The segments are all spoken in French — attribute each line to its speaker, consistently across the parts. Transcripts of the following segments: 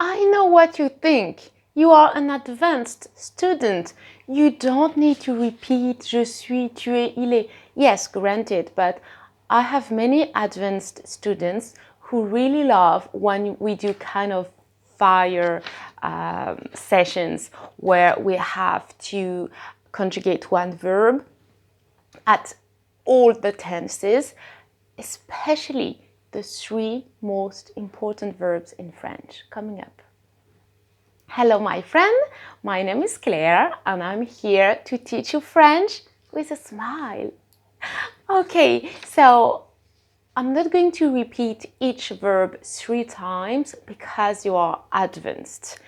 Speaker 1: I know what you think. You are an advanced student. You don't need to repeat je suis, tu es, il est. Yes, granted, but I have many advanced students who really love when we do kind of fire sessions where we have to conjugate one verb at all the tenses, especially the three most important verbs in French coming up. Hello, my friend. My name is Claire, and I'm here to teach you French with a smile. Okay, so I'm not going to repeat each verb 3 times because you are advanced.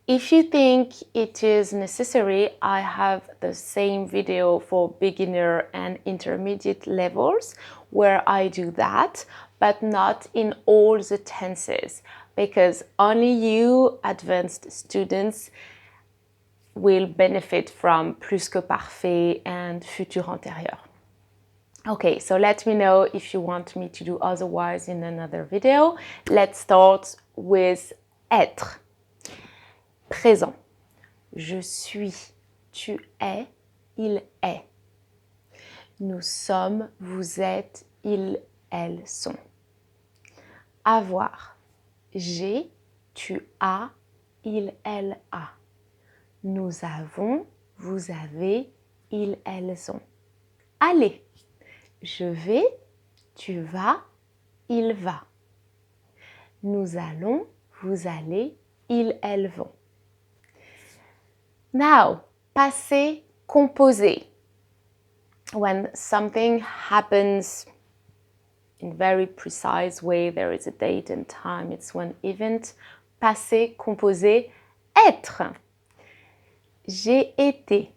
Speaker 1: If you think it is necessary, I have the same video for beginner and intermediate levels where I do that, but not in all the tenses, because only you advanced students will benefit from plus que parfait and futur antérieur. Okay, so let me know if you want me to do otherwise in another video. Let's start with être. Présent. Je suis, tu es, il est. Nous sommes, vous êtes, ils, elles sont. Avoir. J'ai, tu as, il, elle a. Nous avons, vous avez, ils, elles ont. Aller. Je vais, tu vas, il va. Nous allons, vous allez, ils, elles vont. Now, passé composé. When something happens in very precise way, there is a date and time, it's one event. Passé composé, être. J'ai été,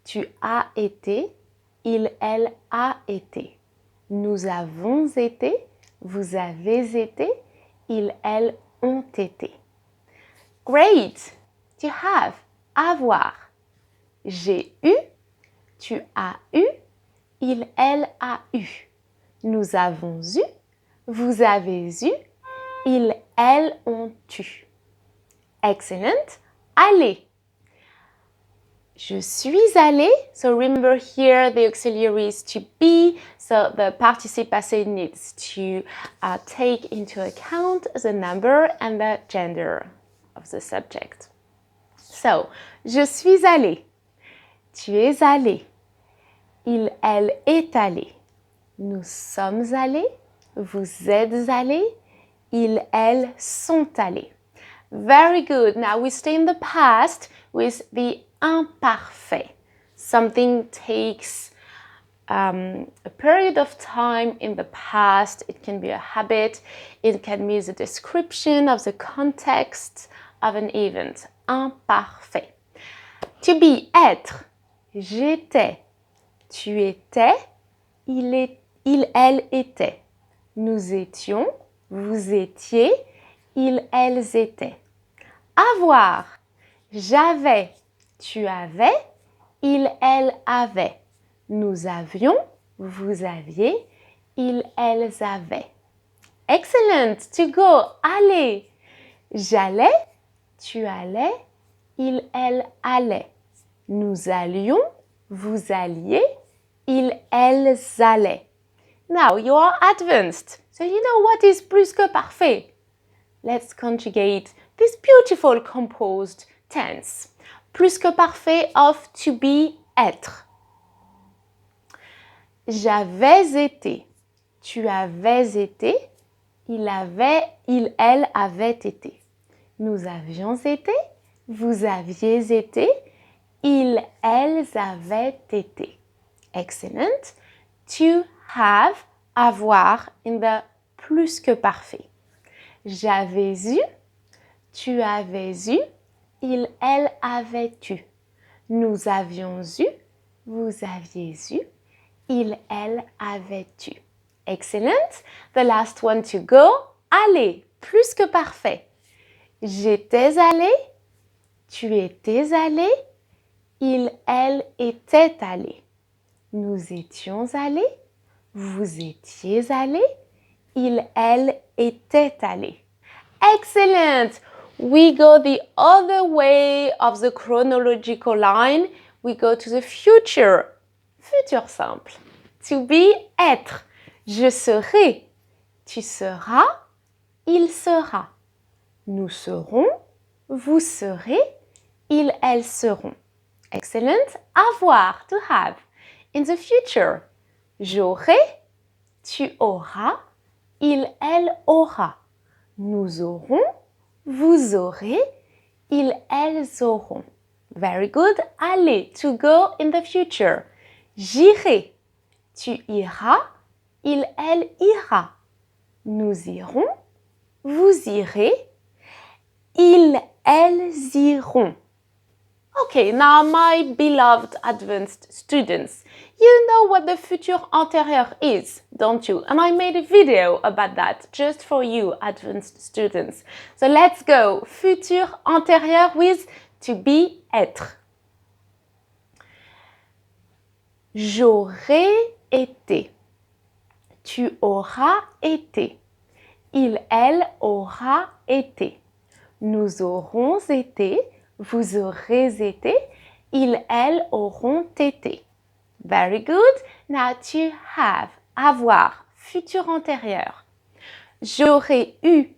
Speaker 1: tu as été, il, elle a été. Nous avons été, vous avez été, ils, elles ont été. Great! To have. Avoir. J'ai eu, tu as eu, il, elle a eu. Nous avons eu, vous avez eu, ils, elles ont eu. Excellent. Aller. Je suis allée. So remember here the auxiliary is to be. So the participe passé needs to take into account the number and the gender of the subject. So, je suis allée. Tu es allé. Il, elle est allé. Nous sommes allés. Vous êtes allés. Ils, elles sont allés. Very good. Now we stay in the past with the imparfait. Something takes a period of time in the past. It can be a habit. It can be the description of the context of an event. Imparfait. To be, être. J'étais. Tu étais. Il, elle était. Nous étions. Vous étiez. Ils, elles étaient. Avoir. J'avais. Tu avais. Ils, elles avaient. Nous avions. Vous aviez. Ils, elles avaient. Excellent. To go. Aller. J'allais. Tu allais. Ils, elles allaient. Nous allions. Vous alliez. Ils, elles allaient. Now you are advanced. So you know what is plus que parfait. Let's conjugate this beautiful composed tense. Plus que parfait of to be, être. J'avais été. Tu avais été. Il, elle avait été. Nous avions été. Vous aviez été. Ils, elles avaient été. Excellent. To have, avoir in the plus que parfait. J'avais eu, tu avais eu, il, elle avait eu. Nous avions eu, vous aviez eu, il, elle avait eu. Excellent. The last one to go. Aller, plus que parfait. J'étais allée, tu étais allé, il, elle était allé. Nous étions allés, vous étiez allés, il, elle était allé. Excellent! we go the other way of the chronological line. We go to the future. Futur simple. To be, être. Je serai. Tu seras. Il sera. Nous serons. Vous serez. Ils, elles seront. Excellent. Avoir, to have. In the future. J'aurai. Tu auras. Il, elle aura. Nous aurons. Vous aurez. Ils, elles auront. Very good. Aller, to go in the future. J'irai. Tu iras. Il, elle ira. Nous irons. Vous irez. Ils, elles iront. Okay, now my beloved advanced students, you know what the futur antérieur is, don't you? And I made a video about that just for you, advanced students. So let's go. Futur antérieur with to be, être. J'aurais été. Tu auras été. Il, elle aura été. Nous aurons été. Vous aurez été. Ils, elles auront été. Very good. Now to have, avoir, futur antérieur. J'aurais eu.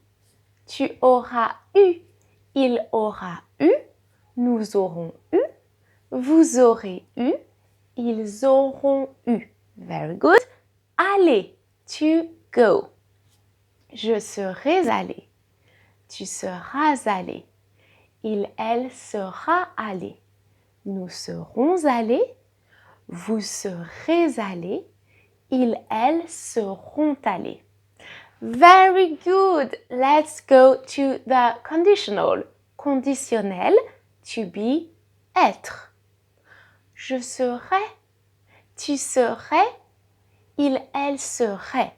Speaker 1: Tu auras eu. Il aura eu. Nous aurons eu. Vous aurez eu. Ils auront eu. Very good. Aller, to go. Je serai allé. Tu seras allé. Il, elle sera allé. Nous serons allés. Vous serez allés. Ils, elles seront allés. Very good. Let's go to the conditional. Conditionnel, to be, être. Je serai. Tu serais. Il, elle serait.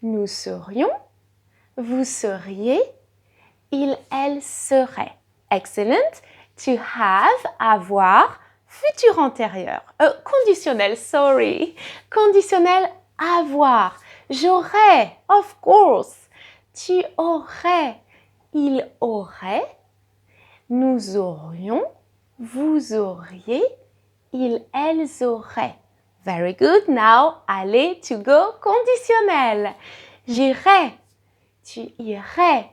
Speaker 1: Nous serions. Vous seriez. Il, elle serait. Excellent. To have, avoir, futur antérieur. Conditionnel, sorry. Conditionnel, avoir. J'aurais, of course. Tu aurais. Il aurait. Nous aurions. Vous auriez. Ils, elles auraient. Very good. Now, aller, to go, conditionnel. J'irai. Tu irais.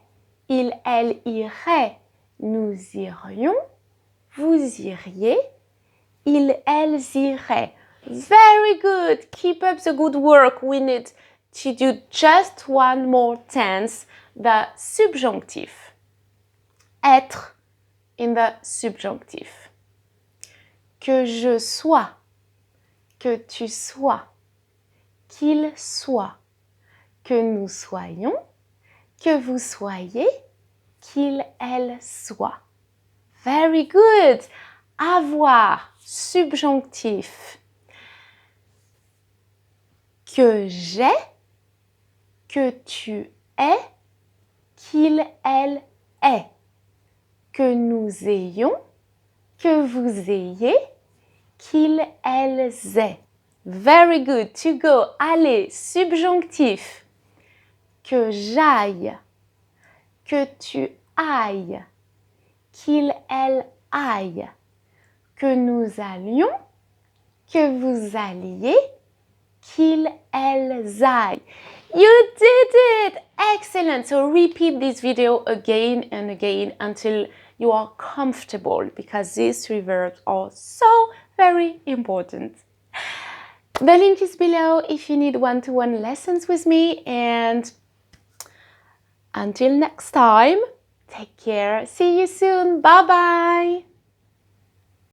Speaker 1: Il, elle irait. Nous irions. Vous iriez. Ils, elles iraient. Very good. Keep up the good work. We need to do just one more tense, the subjunctive. Être in the subjunctive. Que je sois. Que tu sois. Qu'il soit. Que nous soyons. Que vous soyez. Qu'il, elle soit. Very good. Avoir, subjonctif. Que j'ai. Que tu es. Qu'il, elle est. Que nous ayons. Que vous ayez. Qu'il, elles aient. Very good. To go. Aller. Subjonctif. Que j'aille. Que tu ailles. Qu'il, elle aille. Que nous allions. Que vous alliez. Qu'il, elles aillent. You did it! Excellent. So repeat this video again and again until you are comfortable, because these three verbs are so very important. The link is below if you need one-to-one lessons with me, and until next time, take care. See you soon. Bye-bye.